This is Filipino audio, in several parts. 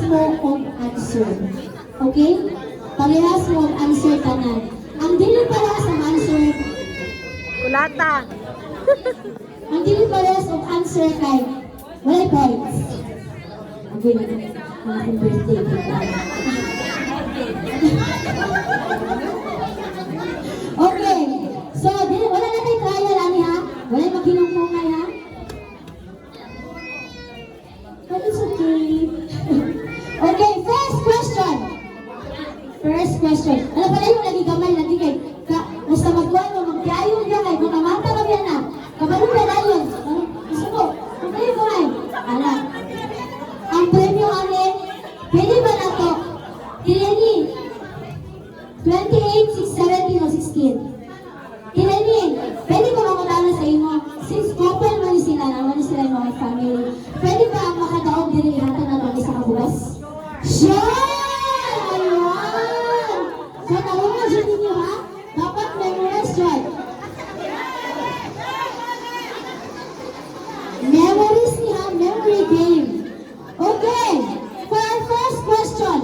mo og answer. Okay? Parehas mo og answer tanan. Ang dili parehas ang answer, Kulata. ang dili parehas og answer kay walay points. Agoy na ang birthday kita. Okay. So, wala na tayo trial, ani ha? Wala maghinungkungay ha? But it's okay. Okay, first question. First question. Ano pala yung lagi gamay, lagi kay, basta magkuhan mo, magkayon ka kay, kung kamata ka yan na, kabalong ka na yun. Gusto ko, kung kayo gamay. Anak, ang premyo ani, pwede ba na to? Kileni, 28, 6, 17 o 16. Kileni, pwede ko mamadala sa imo. Since couple man sila, naman sila yung mga family. Pwede ba ang makadaog diri hatan na ng isa ka buwas? Sure! Ayun! So, naungan siya ninyo ha? Dapat memorize dyan. Memories niya, memory game. Okay! For our first question.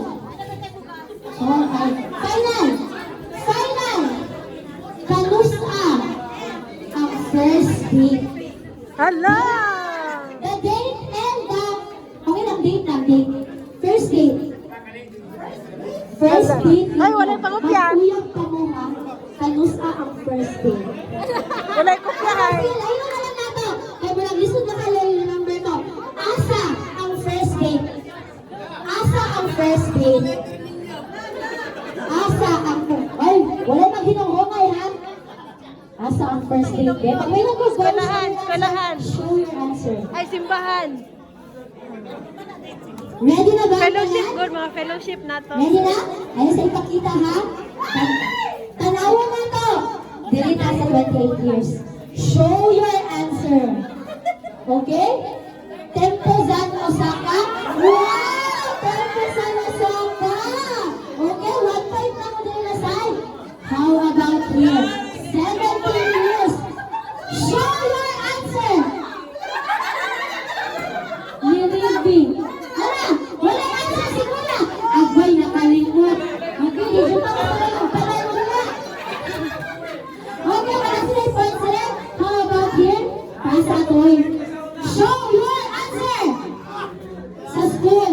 Okay. Final! Final! Kanusta ang first date? Hala! The date and the... Okay lang, date lang, date. First date. First date. Ay, wala pang kopya. Mag-uyag ka mo ha. Kanusta ang first date? Walay kopya hay. Ayun na lang nato. Kaya mo nag-lisod na kayo yung number to. Asa ang first date? Asa ang first date? Asa ang... Ay, wala nang hinunghungay ha. Asa ang first date? Pag may nag-go, Eskwelahan. show your answer. Ay, simbahan. Ready na ba? Fellowship, Ayan? good. Mga fellowship na to. Ready na? Ayun sa ipakita ha? Tanawa na to! Dili na sa 28 years. Show your answer. Okay? Tempo Zan Osaka. Wow! Tempo Zan Osaka! Okay, 1 point na mo din na side. How about here? 17 years. Show your answer. Liribi. Hala, wala answer si Kuya. Agoy, nakalimot. Okay, medyo pa ka pala yung palay mo na. Okay, wala sila yung points sila. How about here? Paisa Toy. Show your answer. Sa school.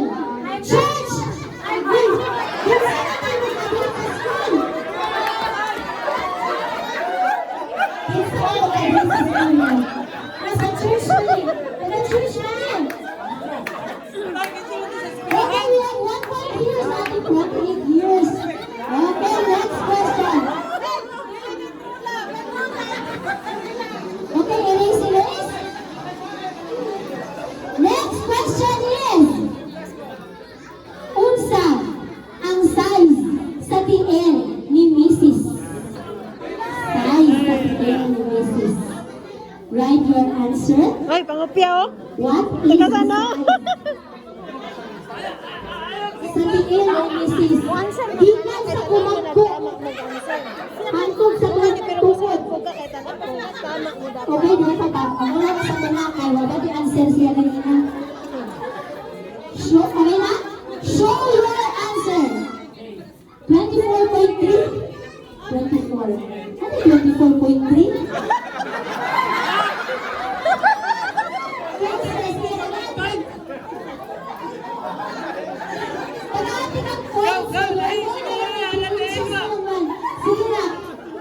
Church. Agoy. Yung sana tayo magkabit sa school. It's all okay, this is all. Nasa church na rin. Nasa church na rin. Okay, we have 1 point here. Sa ating 28 years. Okay, next question. Okay, erase. Next question is, unsa ang size sa tiil ni Mrs. Size sa tiil ni Mrs. Write your answer. Ay, pangopya oh. What is Teka the sana. size sa tiil ni Mrs. Gikan sa kumagkok. Hangtog sa kumagkukod. Okay, dahil pa ang wala na sa tanakay, wala di answer siya kanina. Show, okay na? Show your answer. 24.3? 24. Ano 24.3? Pag-aating ang points. Sige na.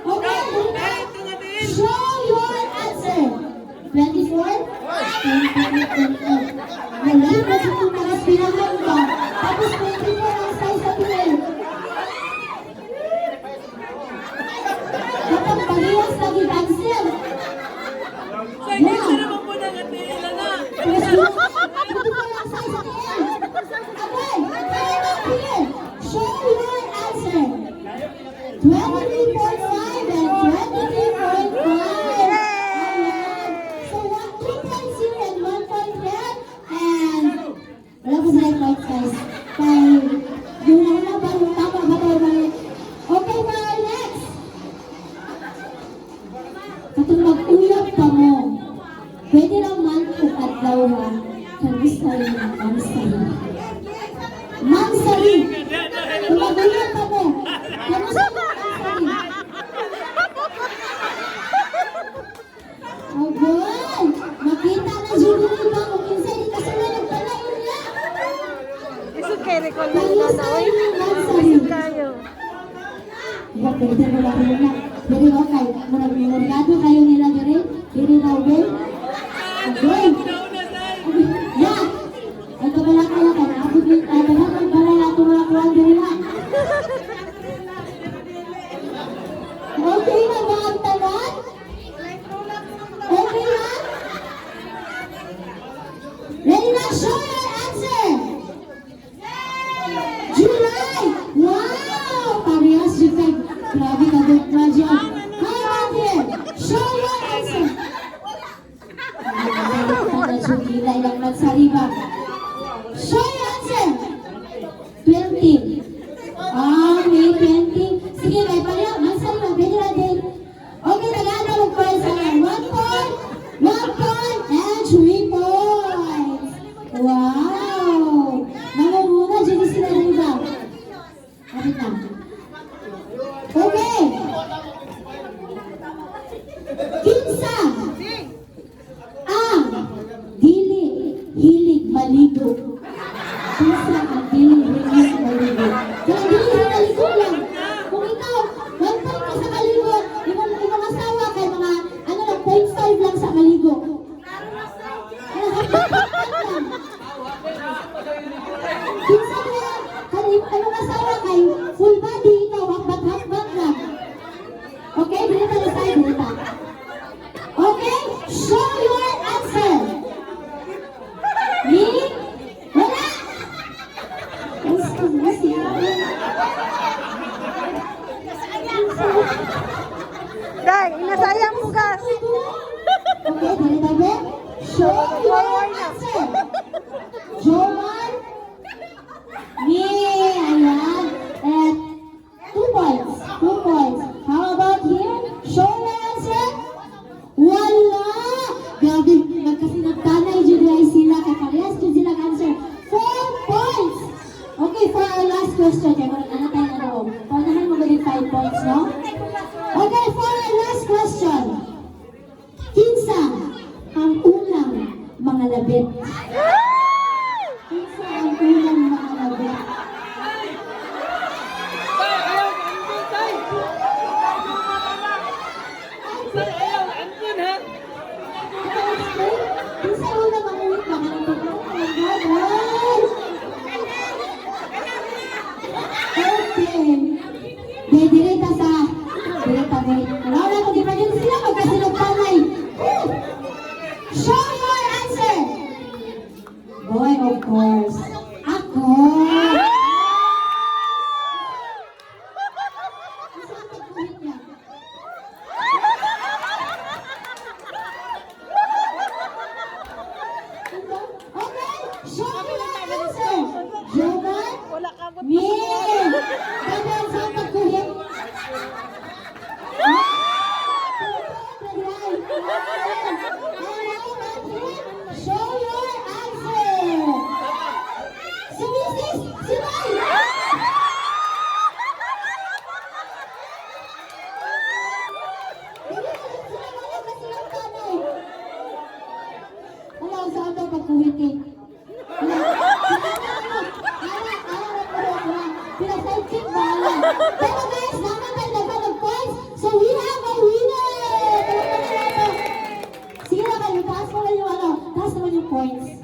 Okay. Show your answer. 24? Wala na sa itong mga spinahan ko. Tapos 24 ang size sa pinay. Kapag pag-iwas lagi cancel. Yeah. Yes, no. 24 ang size sa pinay. Okay. Kaya na here. Show your answer. 23.5 and 23.5. So, 2 points here and 1 point there. And wala ko sila yung point guys. Kaya yung nauna ba, yung tama ba tayo mali? Okay, for our next. Katong mag-uyap pa mo, pwede naman kung adlaw ha, kamusta yung answer. answery? Tumagulat ka mo. Kamusta mo ang answery? Agay! Makita na Jubilee ba kung kinsay di kasunod ang palayon niya? Isod kayo recall na nila na. Uy, isod kayo. Diba, pwede mo lang yun na. Pero okay, memoriado kayo nila diri. Diri na, okay? Okay. Yeah. Ay, kabala kaya ka na. Ako din, ay, dapat ang balay na mga kuwan diri na. Okay na ba ang tanong? Okay na? Ready na? Show your answer! July! Wow! Parehas, July. Grabe ka, Dok Raja. How about here? Show your answer! July lang nagsariba. Show your answer! 20. May 20. Sige, may pareho. Nagsariba. Pwede natin. Okay, Tagalog po sa 1 point, 1 point, and 3 points. Wow! Namumuna, dyan sila ng iba. Kapit na. Okay. Kinsa ang hilig maligo. Kinsa ang hilig maligo. Kaya hilig maligo lang. Kung ikaw, 1 point ka sa maligo, ibang asawa kay mga, 0.5 lang sa maligo. Kinsa kaya, anong asawa kay full body, ikaw, hakbat-hakbat lang. Okay, dito na sa'yo, dito. Okay, show your answer. Me? Wala. Dahil, inasayang mo ka. Okay, dito ba? Show your answer. Joman? Me, ayan. And 2 points. 2 points. How about here? Show your answer. Wala! Grabe, kasi nagtanay dyan ay sila. Kaya parehas dyan sila answer. 4 points! Okay, for our last question. Kaya mo na tayo na doon. Paunahan mo ba din 5 points, no? Okay, for our last question. Kinsa ang unang mga labit? Kinsa ang unang mga labit? Kinsa ang unang mga labit? Okay. Direta sa direta mo. Wala ko di pa din sila magkasunod panay. Show your answer. Boy, of course. Ako. Okay, show your answer. Jovan? Wala ka mo. Yeah! Dapat sa pagkuhit. Show your answer! Sumisis! Sumay! Wala, saan daw pagkuhitin? Pinag-sidekick ba? Pero guys, naman tayo nagkalag points. So we have a winner! Sige na kayo, taas naman yung points.